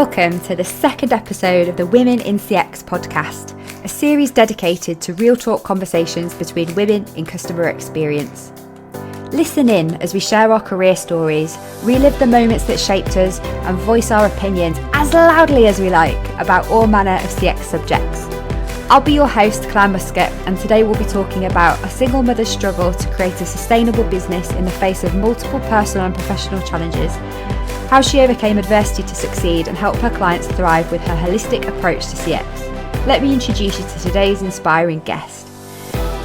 Welcome to the second episode of the Women in CX podcast, a series dedicated to real talk conversations between women in customer experience. Listen in as we share our career stories, relive the moments that shaped us, and voice our opinions as loudly as we like about all manner of CX subjects. I'll be your host, Clare Muscutt, and today we'll be talking about a single mother's struggle to create a sustainable business in the face of multiple personal and professional challenges, how she overcame adversity to succeed and help her clients thrive with her holistic approach to CX. Let me introduce you to today's inspiring guest.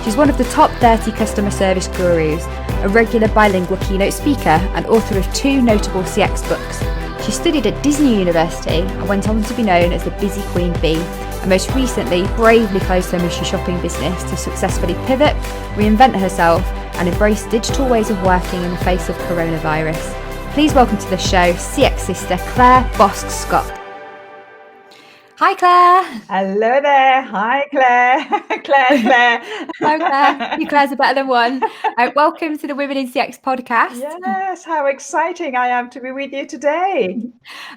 She's one of the top 30 customer service gurus, a regular bilingual keynote speaker, and author of 2 notable CX books. She studied at Disney University and went on to be known as the Busy Queen Bee, and most recently bravely closed her mystery shopping business to successfully pivot, reinvent herself, and embrace digital ways of working in the face of coronavirus. Please welcome to the show CX sister Claire Boscq-Scott. Hi Claire. Hello there. Hi Claire. Claire. Hello Claire. You Claires are better than one. Welcome to the Women in CX podcast. Yes, how exciting I am to be with you today.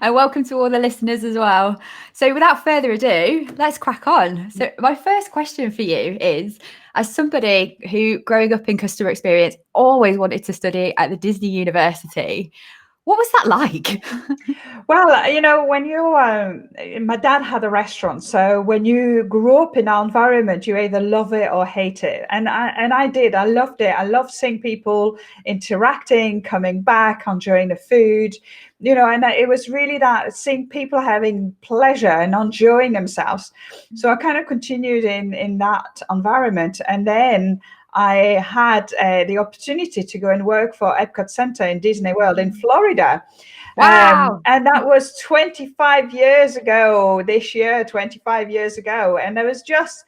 And welcome to all the listeners as well. So without further ado, let's crack on. So my first question for you is, as somebody who growing up in customer experience always wanted to study at the Disney University, what was that like? Well, you know, when you, my dad had a restaurant. So when you grew up in our environment, you either love it or hate it. And I did. I loved it. I loved seeing people interacting, coming back, enjoying the food, you know, and it was really that seeing people having pleasure and enjoying themselves. So I kind of continued in that environment. And then I had the opportunity to go and work for Epcot Center in Disney World in Florida. Wow. And that was 25 years ago this year, 25 years ago. And it was just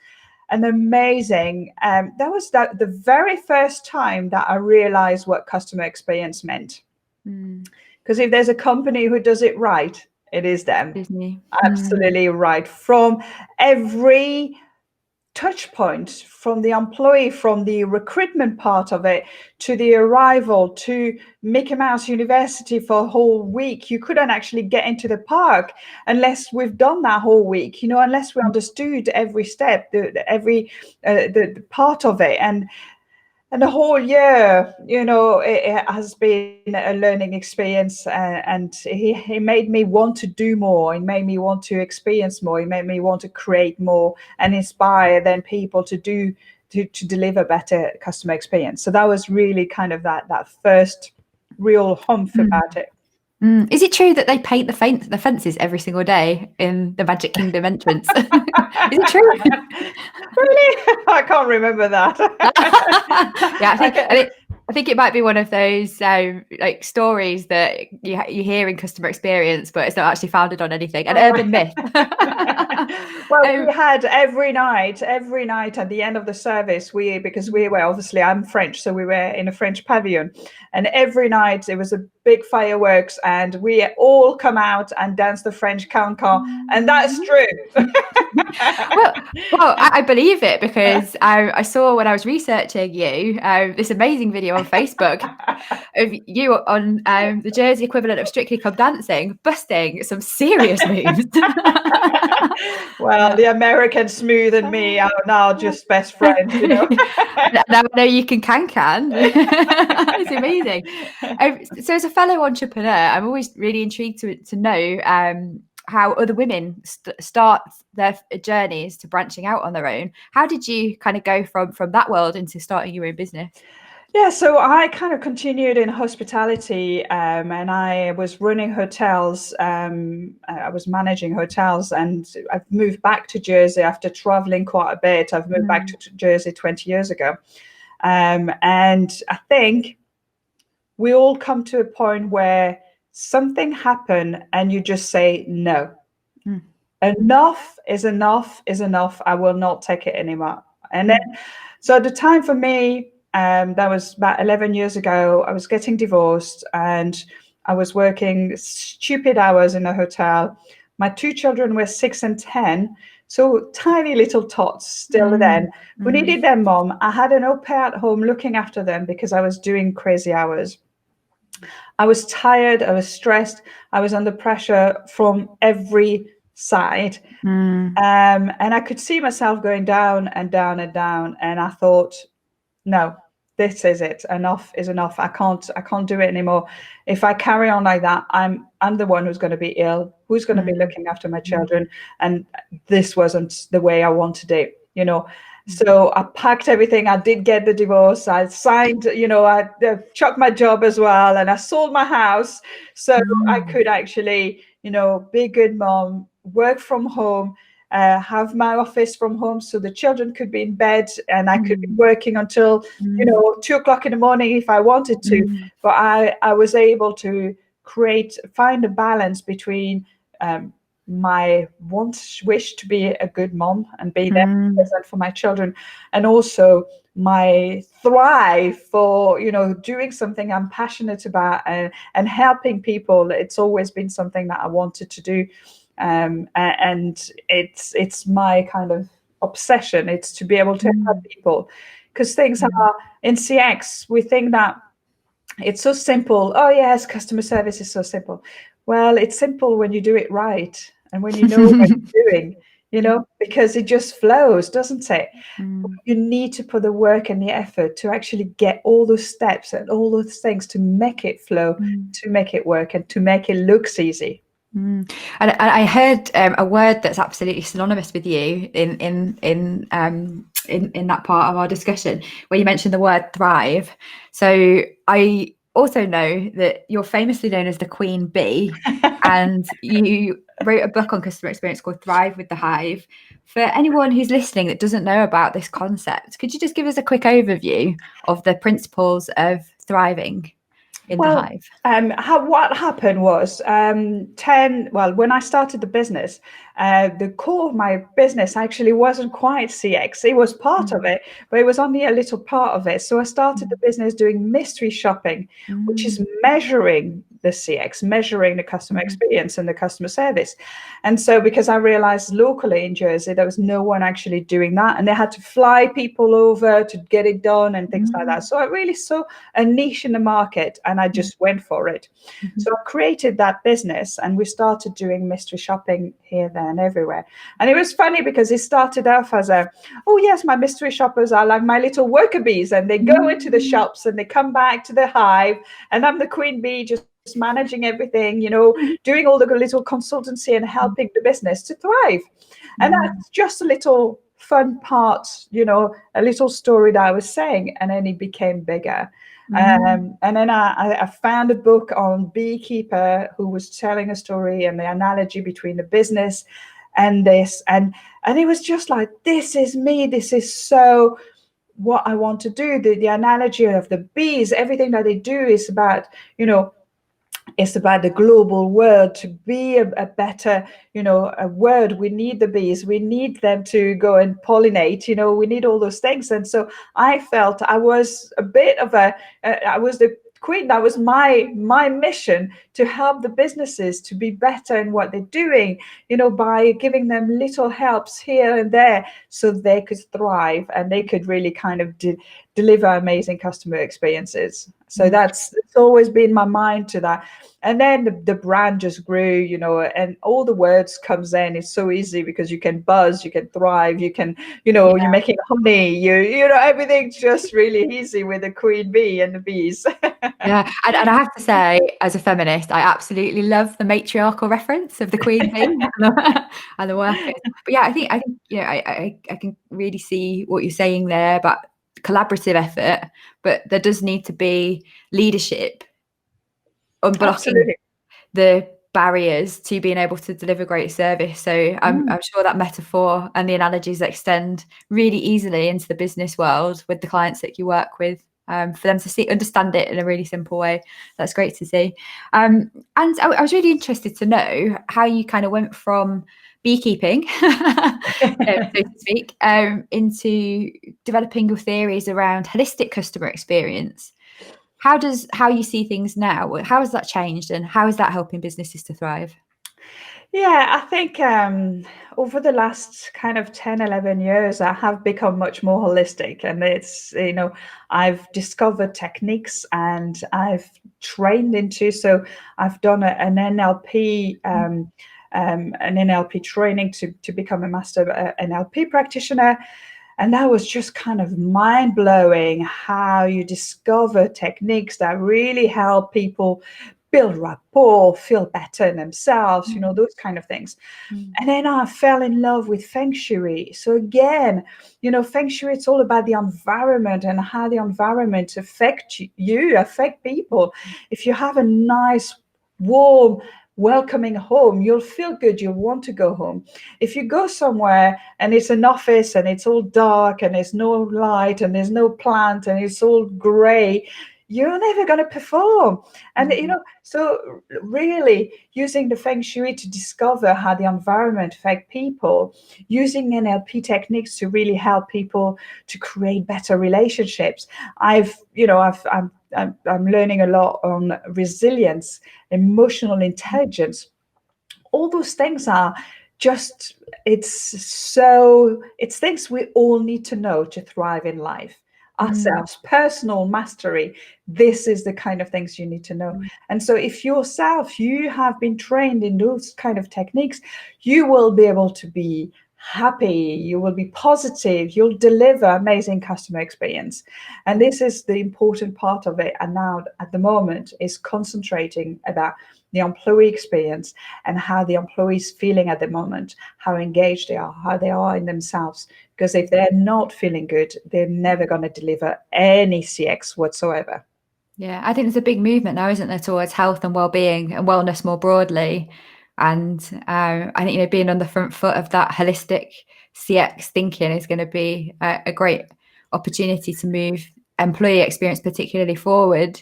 an amazing, that was the very first time that I realized what customer experience meant. Because if there's a company who does it right, it is them. Disney. Absolutely right. From every touch point, from the employee, from the recruitment part of it, to the arrival, to Mickey Mouse University for a whole week. You couldn't actually get into the park unless we've done that whole week, you know, unless we understood every step, the part of it. And the whole year, you know, it has been a learning experience, and he made me want to do more. He made me want to experience more. He made me want to create more and inspire then people to deliver better customer experience. So that was really kind of that first real humph about it. Is it true that they paint the fences every single day in the Magic Kingdom entrance? Is it true? Really? I can't remember that. Yeah, I think it might be one of those like stories that you hear in customer experience, but it's not actually founded on anything. An urban myth. Well, we had every night at the end of the service, because we were obviously, I'm French, so we were in a French pavilion, and every night it was a big fireworks, and we all come out and dance the French cancan, and that's true. well, I believe it, because I saw when I was researching you this amazing video on Facebook of you on the Jersey equivalent of Strictly Come Dancing, busting some serious moves. Well, the American Smooth and me are now just best friends, you know. Now I know you can. It's amazing. So as a fellow entrepreneur, I'm always really intrigued to know how other women start their journeys to branching out on their own. How did you kind of go from that world into starting your own business? Yeah, so I kind of continued in hospitality, and I was running hotels. I was managing hotels, and I've moved back to Jersey after traveling quite a bit. I've moved back to Jersey 20 years ago. And I think we all come to a point where something happened and you just say, no, enough is enough is enough. I will not take it anymore. And then, so the time for me, that was about 11 years ago. I was getting divorced and I was working stupid hours in a hotel. My 2 children were 6 and 10, so tiny little tots still then, who needed their mom. I had an au pair at home looking after them because I was doing crazy hours. I was tired, I was stressed, I was under pressure from every side. And I could see myself going down and down and down. And I thought, no, this is it. Enough is enough. I can't do it anymore. If I carry on like that, I'm the one who's going to be ill, who's going to be looking after my children. And this wasn't the way I wanted it, you know. So I packed everything. I did get the divorce. I signed, you know, I chucked my job as well, and I sold my house so I could actually, you know, be a good mom, work from home, have my office from home so the children could be in bed and I could be working until, you know, 2 o'clock in the morning if I wanted to. But I was able to find a balance between my wish to be a good mom and be there present for my children, and also my thrive for, you know, doing something I'm passionate about and helping people. It's always been something that I wanted to do. And it's my kind of obsession. It's to be able to help people, because things are in CX, we think that it's so simple. Oh yes, customer service is so simple. Well, it's simple when you do it right and when you know what you're doing, you know, because it just flows, doesn't it? You need to put the work and the effort to actually get all those steps and all those things to make it flow, to make it work, and to make it look easy. And I heard a word that's absolutely synonymous with you in that part of our discussion, where you mentioned the word thrive. So I also know that you're famously known as the Queen Bee, and you wrote a book on customer experience called Thrive with the Hive. For anyone who's listening that doesn't know about this concept, could you just give us a quick overview of the principles of thriving in the Well, hive? what happened was, when I started the business, the core of my business actually wasn't quite CX. It was part of it, but it was only a little part of it. So I started the business doing mystery shopping, which is measuring the CX, measuring the customer experience and the customer service. And so because I realized locally in Jersey, there was no one actually doing that, and they had to fly people over to get it done and things like that. So I really saw a niche in the market, and I just went for it. So I created that business, and we started doing mystery shopping here, there, and everywhere. And it was funny because it started off as oh yes, my mystery shoppers are like my little worker bees, and they go into the shops and they come back to the hive, and I'm the queen bee, just managing everything, you know, doing all the little consultancy and helping the business to thrive. And that's just a little fun part, you know, a little story that I was saying, and then it became bigger. And then I found a book on beekeeper who was telling a story and the analogy between the business and this, and it was just like, this is me, this is so what I want to do. The analogy of the bees, everything that they do is about, you know, it's about the global world to be a better, you know, a world. We need the bees, we need them to go and pollinate, you know, we need all those things. And so I felt I was a bit of I was the queen. That was my mission, to help the businesses to be better in what they're doing, you know, by giving them little helps here and there so they could thrive and they could really kind of deliver amazing customer experiences. So it's always been my mind to that. And then the brand just grew, you know, and all the words comes in. It's so easy because you can buzz, you can thrive, you can, you know, you're making honey, you know, everything's just really easy with the queen bee and the bees. Yeah, and I have to say, as a feminist, I absolutely love the matriarchal reference of the queen bee and the workers. But yeah, I think you know, I can really see what you're saying there about collaborative effort, but there does need to be leadership unblocking Absolutely. the barriers to being able to deliver great service. So I'm sure that metaphor and the analogies extend really easily into the business world with the clients that you work with. For them to understand it in a really simple way. That's great to see. And I was really interested to know how you kind of went from beekeeping, so to speak, into developing your theories around holistic customer experience. How you see things now, how has that changed, and how is that helping businesses to thrive? Yeah, I think over the last kind of 10, 11 years, I have become much more holistic. And it's, I've discovered techniques and I've trained into, so I've done an NLP. An NLP training to become a master NLP practitioner. And that was just kind of mind blowing how you discover techniques that really help people build rapport, feel better in themselves, those kind of things. Mm. And then I fell in love with Feng Shui. So again, Feng Shui, it's all about the environment and how the environment affect you, affect people. If you have a nice, warm, welcoming home, you'll feel good. You'll want to go home. If you go somewhere and it's an office and it's all dark and there's no light and there's no plant and it's all gray, you're never going to perform. And so really using the Feng Shui to discover how the environment affects people, using NLP techniques to really help people to create better relationships. I'm learning a lot on resilience, emotional intelligence. All those things are just, it's things we all need to know to thrive in life. Ourselves, personal mastery. This is the kind of things you need to know. And so if yourself, you have been trained in those kind of techniques, you will be able to be happy, you will be positive, you'll deliver amazing customer experience. And this is the important part of it. And now at the moment is concentrating about the employee experience and how the employees feeling at the moment, how engaged they are, how they are in themselves. Because if they're not feeling good, they're never going to deliver any CX whatsoever. Yeah, I think there's a big movement now, isn't there, towards health and well-being and wellness more broadly. And I think, being on the front foot of that holistic CX thinking is going to be a great opportunity to move employee experience particularly forward.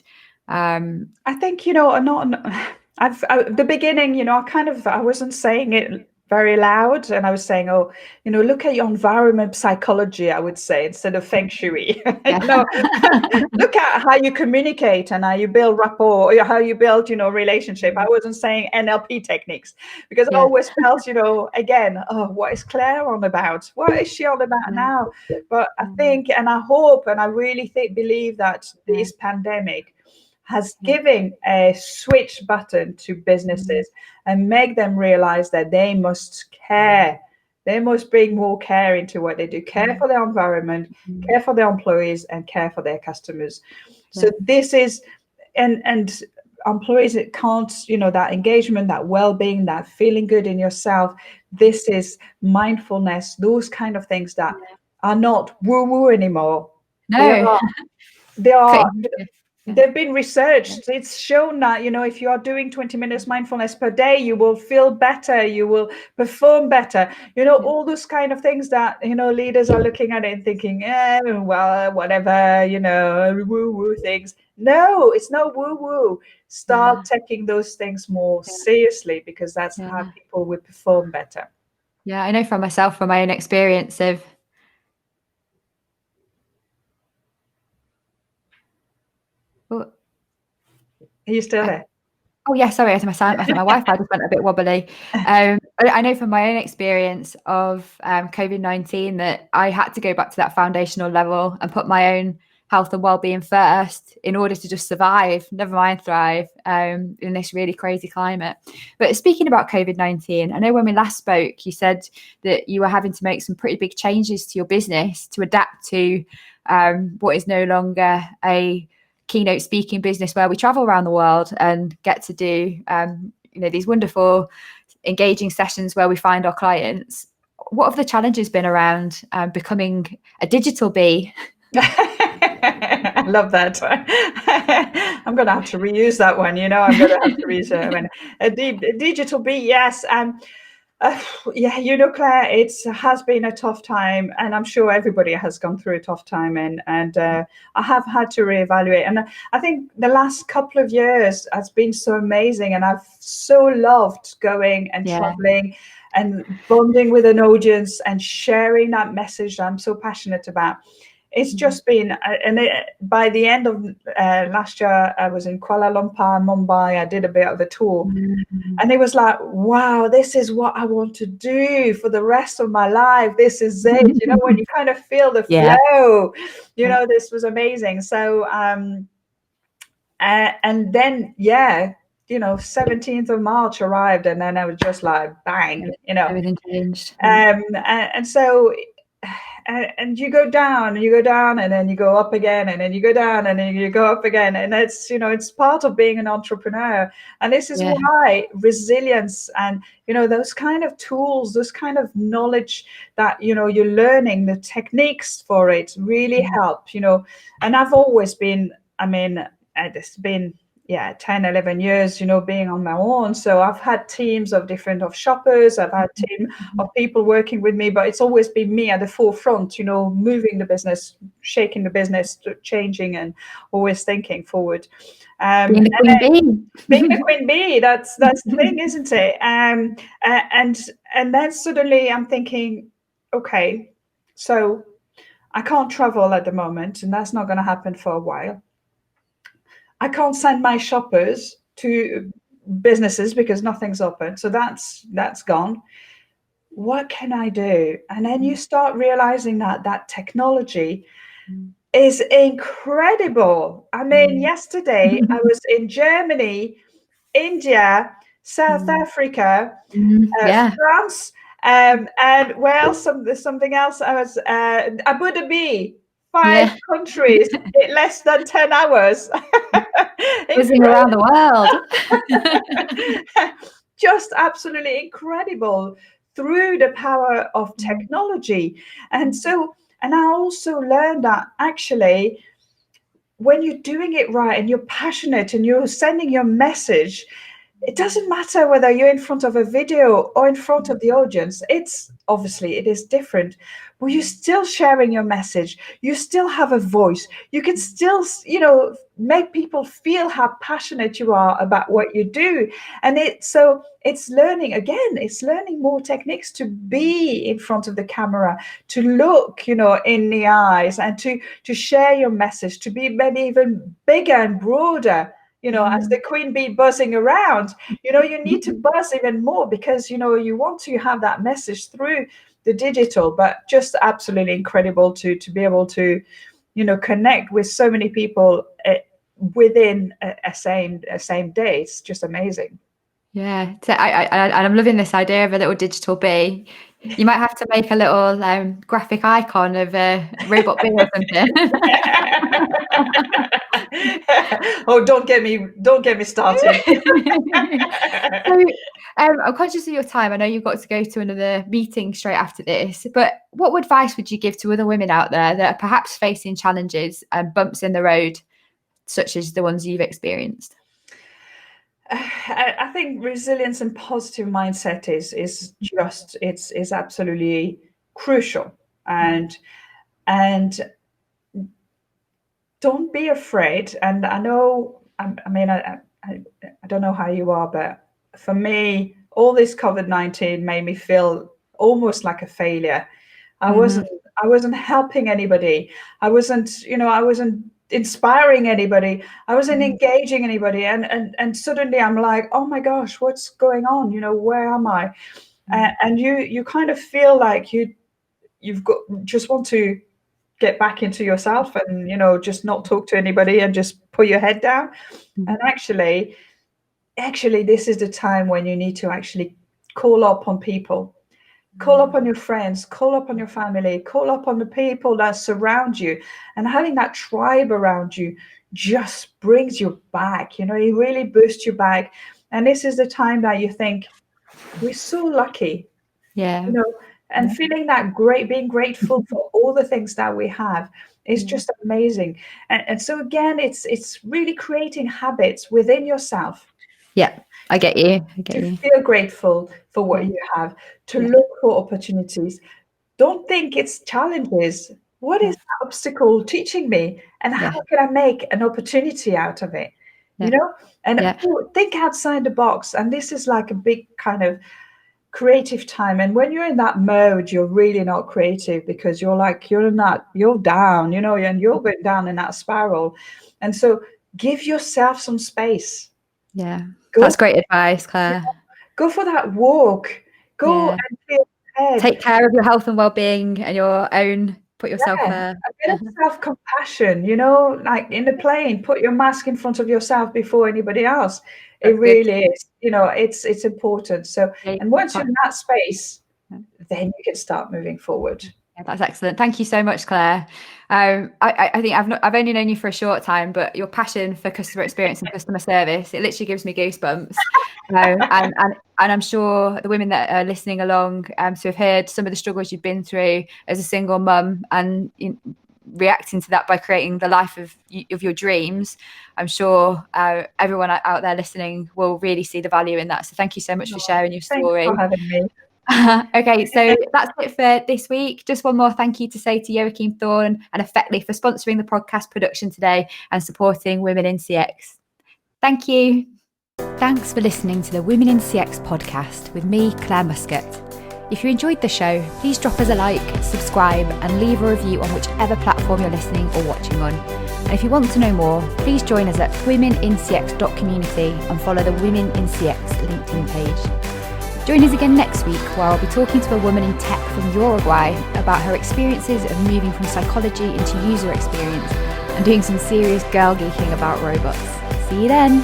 I think, the beginning, I wasn't saying it very loud, and I was saying, oh, look at your environment psychology, I would say, instead of Feng Shui. Yeah. Look at how you communicate and how you build rapport, or how you build, relationship. I wasn't saying NLP techniques, because I always felt, again, oh, what is Claire on about? What is she on about now? But I think, and I hope, and I really believe that this pandemic has given a switch button to businesses and make them realize that they must care. They must bring more care into what they do, care for their environment, care for their employees, and care for their customers. So this is, and employees, it counts, that engagement, that well-being, that feeling good in yourself. This is mindfulness, those kind of things that are not woo-woo anymore. No. They are Yeah. They've been researched. It's shown that, if you are doing 20 minutes mindfulness per day, you will feel better, you will perform better. All those kind of things that, leaders are looking at it and thinking, well, whatever, woo-woo things. No, it's not woo-woo. Start taking those things more seriously, because that's how people will perform better. Yeah, I know from myself, from my own experience of Are you still there? Oh, yeah, sorry, I think my Wi-Fi just went a bit wobbly. I know from my own experience of COVID-19 that I had to go back to that foundational level and put my own health and well-being first in order to just survive, never mind thrive, in this really crazy climate. But speaking about COVID-19, I know when we last spoke, you said that you were having to make some pretty big changes to your business to adapt to what is no longer a keynote speaking business where we travel around the world and get to do these wonderful engaging sessions where we find our clients. What have the challenges been around becoming a digital bee? I love that. I'm going to have to reuse that one. I'm going to have to reuse it. I mean, a digital bee, yes. Yeah, Claire, it has been a tough time, and I'm sure everybody has gone through a tough time, and I have had to reevaluate. And I think the last couple of years has been so amazing, and I've so loved going and traveling and bonding with an audience and sharing that message that I'm so passionate about. It's just been, by the end of last year, I was in Kuala Lumpur, Mumbai. I did a bit of a tour, and it was like, wow, this is what I want to do for the rest of my life. This is it. You know, when you kind of feel the flow, you know, this was amazing. So, and then, you know, 17th of March arrived, and then I was just like, bang, you know, everything changed. And so, and you go down, and you go down, and then you go up again, and then you go down, and then you go up again. And it's, you know, it's part of being an entrepreneur. And this is why resilience and, you know, those kind of tools, those kind of knowledge that, you know, you're learning, the techniques for it really help, you know. And I've always been, I mean, it's been 10, 11 years, you know, being on my own. So I've had teams of shoppers, I've had team of people working with me, but it's always been me at the forefront, you know, moving the business, shaking the business, changing, and always thinking forward. Being the queen bee. Being the queen bee, that's the thing, isn't it? And then suddenly I'm thinking, okay, so I can't travel at the moment, and that's not going to happen for a while. I can't send my shoppers to businesses because nothing's open. So that's gone. What can I do? And then you start realizing that technology is incredible. I mean, yesterday I was in Germany, India, South Africa, France, and where else? Something else. I was Abu Dhabi. 5 countries in less than 10 hours. Whizzing around the world. Just absolutely incredible through the power of technology. And I also learned that actually, when you're doing it right and you're passionate and you're sending your message, it doesn't matter whether you're in front of a video or in front of the audience. It's obviously, it is different, but you're still sharing your message. You still have a voice. You can still, you know, make people feel how passionate you are about what you do. And it's learning, again, it's learning more techniques to be in front of the camera, to look, you know, in the eyes, and to share your message, to be maybe even bigger and broader. You know, as the queen bee buzzing around, you know, you need to buzz even more, because, you know, you want to have that message through the digital. But just absolutely incredible to be able to, you know, connect with so many people within a same day. It's just amazing. Yeah, so I'm loving this idea of a little digital bee. You might have to make a little graphic icon of a robot bee or something. Oh, don't get me started. So, I'm conscious of your time. I know you've got to go to another meeting straight after this, but what advice would you give to other women out there that are perhaps facing challenges and bumps in the road, such as the ones you've experienced? I think resilience and positive mindset is absolutely crucial, and don't be afraid. And I know, I mean, I don't know how you are, but for me, all this COVID-19 made me feel almost like a failure. I wasn't helping anybody. I wasn't inspiring anybody. I wasn't engaging anybody. And suddenly I'm like, oh my gosh, what's going on? You know, where am I? And you kind of feel like you've got, just want to get back into yourself and, you know, just not talk to anybody and just put your head down. And actually this is the time when you need to actually call up on people, call up on your friends, call up on your family, call up on the people that surround you. And having that tribe around you just brings you back, you know, it really boosts you back. And this is the time that you think, we're so lucky, you know, and feeling that being grateful for all the things that we have is just amazing. And so again, it's really creating habits within yourself. Yeah, I get you. To feel grateful for what you have, to look for opportunities. Don't think it's challenges. What is the obstacle teaching me, and how can I make an opportunity out of it? You know, and think outside the box. And this is like a big kind of creative time. And when you're in that mode, you're really not creative, because you're down, and you're going down in that spiral. And so give yourself some space. Yeah, Go that's great advice, Claire. go for that walk. Go Yeah. and feel ahead. Take care of your health and well-being and your own, put yourself Yeah, first. a bit of self-compassion, like in the plane, put your mask in front of yourself before anybody else. It That's good. really is, it's important. So, Great. and once you're in that space, then you can start moving forward. Yeah, that's excellent. Thank you so much, Claire. I think I've only known you for a short time, but your passion for customer experience and customer service, it literally gives me goosebumps. And I'm sure the women that are listening along, so have heard some of the struggles you've been through as a single mum, and reacting to that by creating the life of your dreams. I'm sure everyone out there listening will really see the value in that. So thank you so much for sharing your story. Thanks for having me. Okay, so that's it for this week. Just one more thank you to say to Joachim Thorn and Effectly for sponsoring the podcast production today and supporting Women in CX. Thank you. Thanks for listening to the Women in CX podcast with me, Clare Muscutt. If you enjoyed the show, please drop us a like, subscribe, and leave a review on whichever platform you're listening or watching on. And if you want to know more, please join us at womenincx.community and follow the Women in CX LinkedIn page. Join us again next week, where I'll be talking to a woman in tech from Uruguay about her experiences of moving from psychology into user experience and doing some serious girl geeking about robots. See you then.